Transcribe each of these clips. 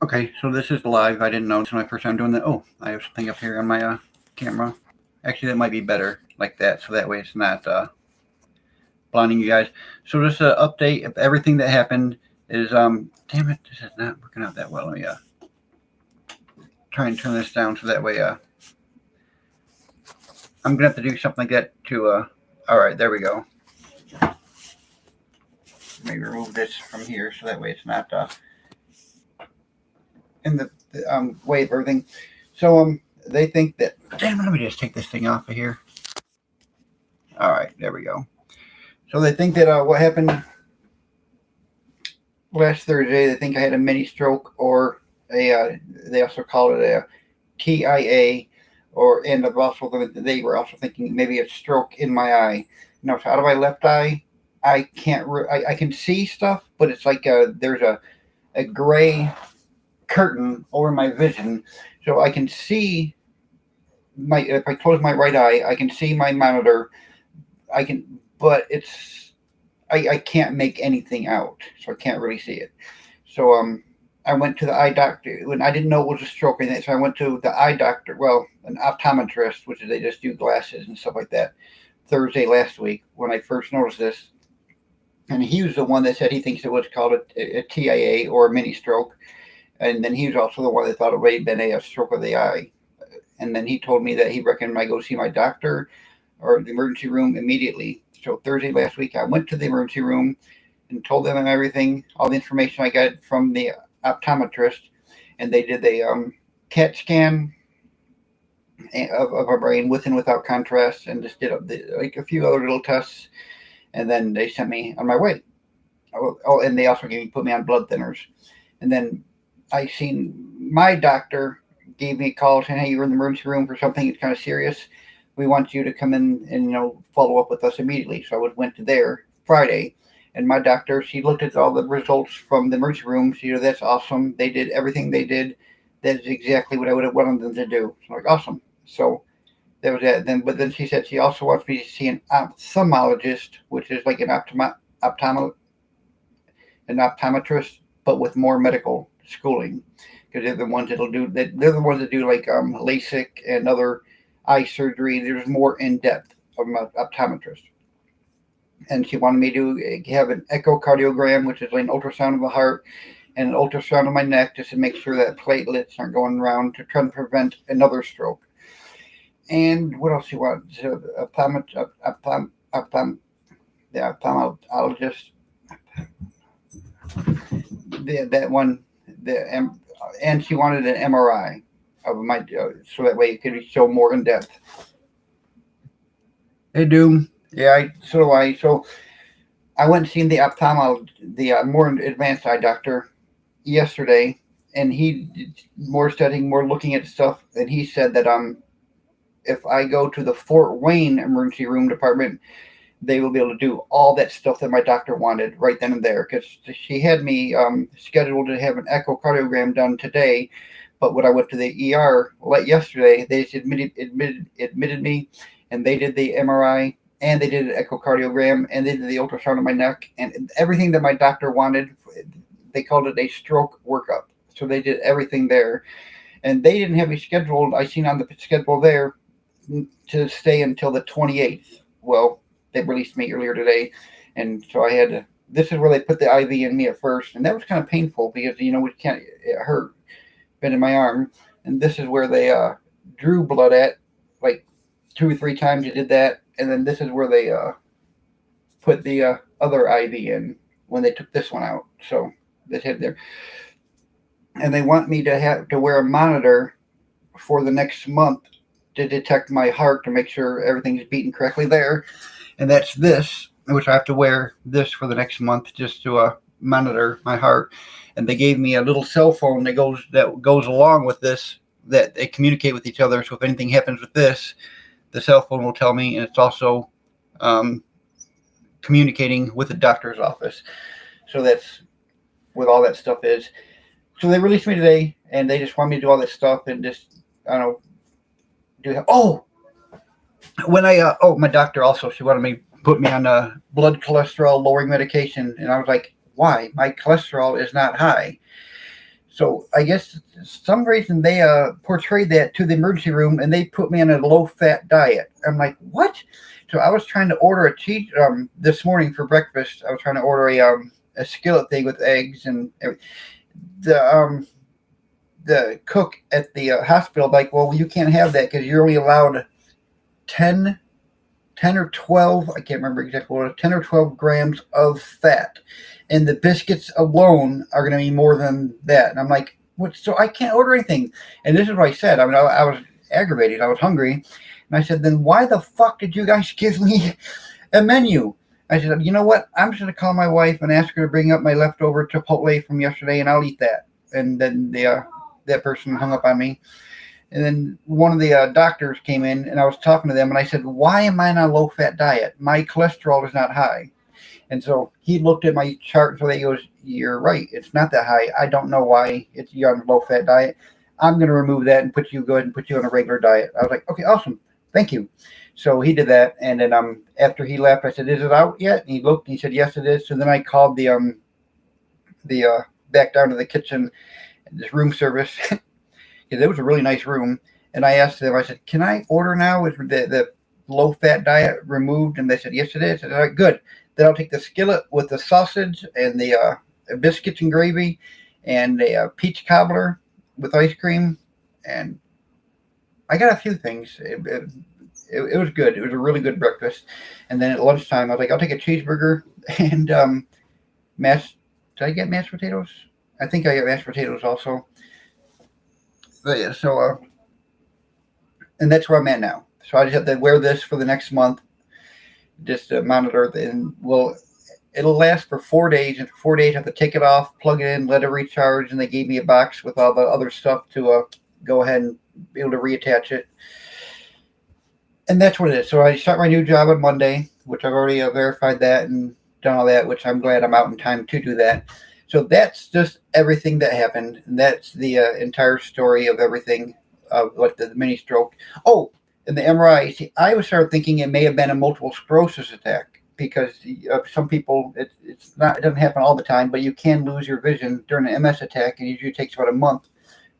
Okay, so this is live. I didn't know this is my first time doing that. Oh, I have something up here on my camera. Actually, that might be better like that, so that way it's not blinding you guys. So just an update of everything that happened is damn it, this is not working out that well. Let me try and turn this down so that way I'm gonna have to do something like that to all right, there we go. Maybe remove this from here so that way it's not in the way of everything. So they think that damn it, let me just take this thing off of here. All right, there we go. So they think that what happened last Thursday, they think I had a mini stroke or they also call it a TIA, and they were also thinking maybe a stroke in my eye. No, so out of my left eye, I can't. I can see stuff, but it's like there's a gray curtain over my vision, so I can see my. If I close my right eye, I can see my monitor. I can, but I can't make anything out, so I can't really see it. So I went to the eye doctor when I didn't know it was a stroke or anything. So I went to the eye doctor, well, an optometrist, which is they just do glasses and stuff like that. Thursday last week when I first noticed this, and he was the one that said he thinks it was called a TIA or a mini stroke, and then he was also the one that thought it may have been a stroke of the eye. And then he told me that he reckoned I go see my doctor or the emergency room immediately. So Thursday last week, I went to the emergency room and told them everything, all the information I got from the optometrist, and they did a CAT scan of our brain with and without contrast, and just did like a few other little tests, and then they sent me on my way. Oh, and they also put me on blood thinners, and then I seen my doctor gave me a call saying, "Hey, you're in the emergency room for something. It's kind of serious. We want you to come in and follow up with us immediately." So I went to there Friday, and my doctor, she looked at all the results from the emergency room. She said, "That's awesome. They did everything they did. That is exactly what I would have wanted them to do." So I'm like, awesome. So that was that. But then she said she also wants me to see an ophthalmologist, which is like an optometrist, but with more medical schooling, because they're the ones that'll do that. They're the ones that do like LASIK and other eye surgery. There's more in depth of an optometrist. And she wanted me to have an echocardiogram, which is like an ultrasound of the heart, and an ultrasound of my neck, just to make sure that platelets aren't going around to try to prevent another stroke. And what else you want? So the ophthalmologist, that one, and she wanted an MRI of my, so that way it could show more in depth. They do. Yeah, so do I. So I went and seen the the more advanced eye doctor yesterday, and he did more studying, more looking at stuff, and he said that if I go to the Fort Wayne emergency room department, they will be able to do all that stuff that my doctor wanted right then and there. Because she had me scheduled to have an echocardiogram done today, but when I went to the ER yesterday, they just admitted me, and they did the MRI, and they did an echocardiogram, and they did the ultrasound of my neck, and everything that my doctor wanted. They called it a stroke workup. So they did everything there, and they didn't have me scheduled. I seen on the schedule there to stay until the 28th. Well, they released me earlier today, and so I had to. This is where they put the IV in me at first, and that was kind of painful because we can't. It hurt, been in my arm, and this is where they drew blood at, like 2 or 3 times. They did that, and then this is where they put the other IV in when they took this one out. So this hit there, and they want me to have to wear a monitor for the next month to detect my heart to make sure everything's beating correctly there. And that's this, which I have to wear this for the next month just to monitor my heart. And they gave me a little cell phone that goes along with this, that they communicate with each other. So if anything happens with this, the cell phone will tell me, and it's also communicating with the doctor's office. So that's what all that stuff is. So they released me today, and they just want me to do all this stuff and just, I don't know, my doctor also, she wanted me put me on blood cholesterol lowering medication, and I was like, why? My cholesterol is not high. So I guess some reason they portrayed that to the emergency room and they put me on a low-fat diet. I'm like, what? So I was trying to order a cheese this morning for breakfast. I was trying to order a skillet thing with eggs and everything. The cook at the hospital like, well, you can't have that because you're only allowed 10 or 12, I can't remember exactly what, 10 or 12 grams of fat. And the biscuits alone are going to be more than that. And I'm like, what? So I can't order anything. And this is what I said. I mean, I was aggravated. I was hungry. And I said, then why the fuck did you guys give me a menu? I said, you know what? I'm just going to call my wife and ask her to bring up my leftover Chipotle from yesterday, and I'll eat that. And then that person hung up on me. And then one of the doctors came in, and I was talking to them, and I said, why am I on a low-fat diet? My cholesterol is not high. And so he looked at my chart, so he goes, you're right. It's not that high. I don't know why you're on a low-fat diet. I'm going to remove that and put you on a regular diet. I was like, okay, awesome. Thank you. So he did that, and then after he left, I said, is it out yet? And he looked, and he said, yes, it is. So then I called the back down to the kitchen, this room service. It was a really nice room. And I asked them, I said, can I order now? Is the low-fat diet removed? And they said, yes, it is. I said, all right, good. Then I'll take the skillet with the sausage and the biscuits and gravy and a peach cobbler with ice cream. And I got a few things. It was good. It was a really good breakfast. And then at lunchtime, I was like, I'll take a cheeseburger and did I get mashed potatoes? I think I got mashed potatoes also. But yeah, so, and that's where I'm at now. So I just have to wear this for the next month, just to monitor it, and it'll last for 4 days. And for 4 days, I have to take it off, plug it in, let it recharge, and they gave me a box with all the other stuff to go ahead and be able to reattach it. And that's what it is. So I start my new job on Monday, which I've already verified that and done all that, which I'm glad I'm out in time to do that. So that's just everything that happened. And that's the entire story of everything, of like the mini stroke. Oh, and the MRI. See, I was started thinking it may have been a multiple sclerosis attack because some people, it doesn't happen all the time, but you can lose your vision during an MS attack, and it usually takes about a month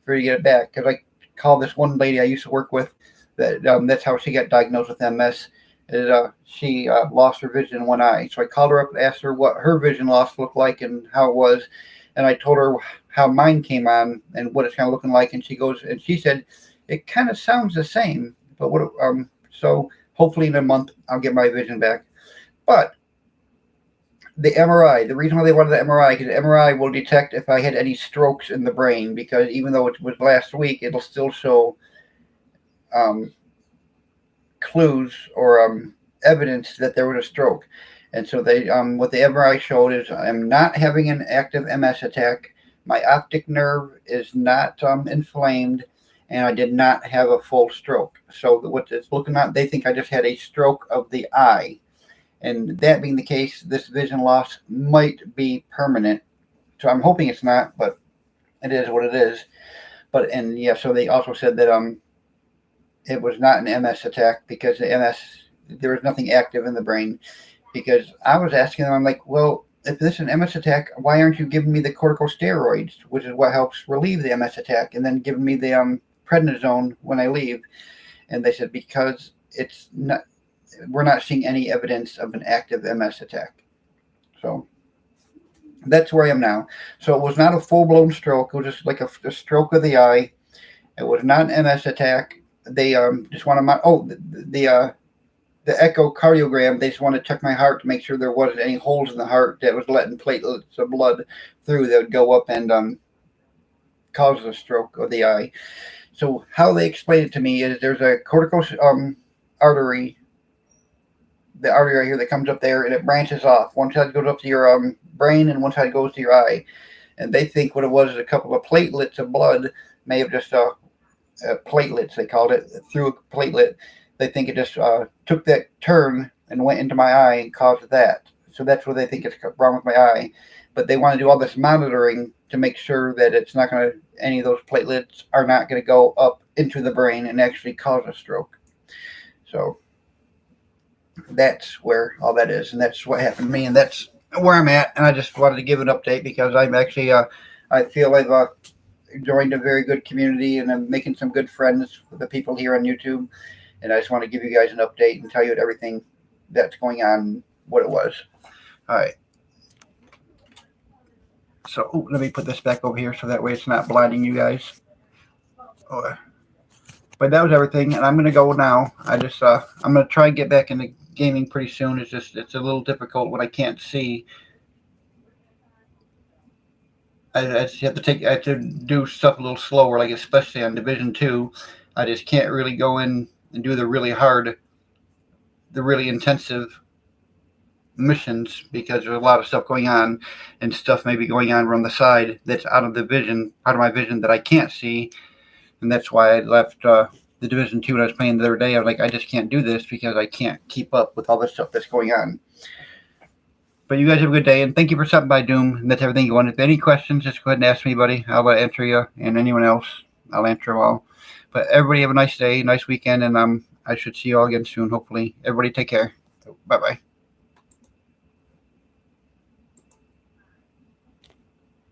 for you to get it back. Because I called this one lady I used to work with, that's how she got diagnosed with MS. She lost her vision in one eye. So I called her up and asked her what her vision loss looked like and how it was. And I told her how mine came on and what it's kind of looking like. And she said, it kind of sounds the same. But so hopefully in a month, I'll get my vision back. But the MRI, the reason why they wanted the MRI, because the MRI will detect if I had any strokes in the brain, because even though it was last week, it'll still show clues or evidence that there was a stroke. And so they what the MRI showed is I'm not having an active MS attack. My optic nerve is not inflamed, and I did not have a full stroke. So what it's looking at, they think I just had a stroke of the eye. And that being the case, this vision loss might be permanent. So I'm hoping it's not, but it is what it is. But so they also said that it was not an MS attack because there was nothing active in the brain. Because I was asking them, I'm like, well, if this is an MS attack, why aren't you giving me the corticosteroids, which is what helps relieve the MS attack, and then giving me the prednisone when I leave? And they said, because we're not seeing any evidence of an active MS attack. So that's where I am now. So it was not a full-blown stroke. It was just like a stroke of the eye. It was not an MS attack. They just want to the echocardiogram, they just want to check my heart to make sure there wasn't any holes in the heart that was letting platelets of blood through that would go up and cause a stroke of the eye. So how they explain it to me is there's a cortical artery, the artery right here that comes up there, and it branches off. One side goes up to your brain, and one side goes to your eye. And they think what it was is a couple of platelets of blood, may have just platelets, they called it, through a platelet. They think it just took that turn and went into my eye and caused that. So that's what they think is wrong with my eye. But they want to do all this monitoring to make sure that it's not going to, any of those platelets are not going to go up into the brain and actually cause a stroke. So that's where all that is. And that's what happened to me. And that's where I'm at, and I just wanted to give an update because I'm actually I feel I've joined a very good community, and I'm making some good friends with the people here on YouTube. And I just want to give you guys an update and tell you everything that's going on, what it was. All right. So let me put this back over here so that way it's not blinding you guys. Oh, but that was everything, and I'm gonna go now. I'm gonna try and get back into gaming pretty soon. It's a little difficult when I can't see. I just I have to do stuff a little slower, like especially on Division 2. I just can't really go in and do the really hard, the really intensive missions because there's a lot of stuff going on, and stuff maybe going on around the side that's out of the vision, part of my vision that I can't see, and that's why I left the Division 2 when I was playing the other day. I was like, I just can't do this because I can't keep up with all this stuff that's going on. But you guys have a good day, and thank you for stopping by, Doom. And that's everything you wanted. If any questions, just go ahead and ask me, buddy. I'll answer you, and anyone else, I'll answer all. But everybody have a nice day, nice weekend, and I should see you all again soon, hopefully. Everybody take care. Bye-bye.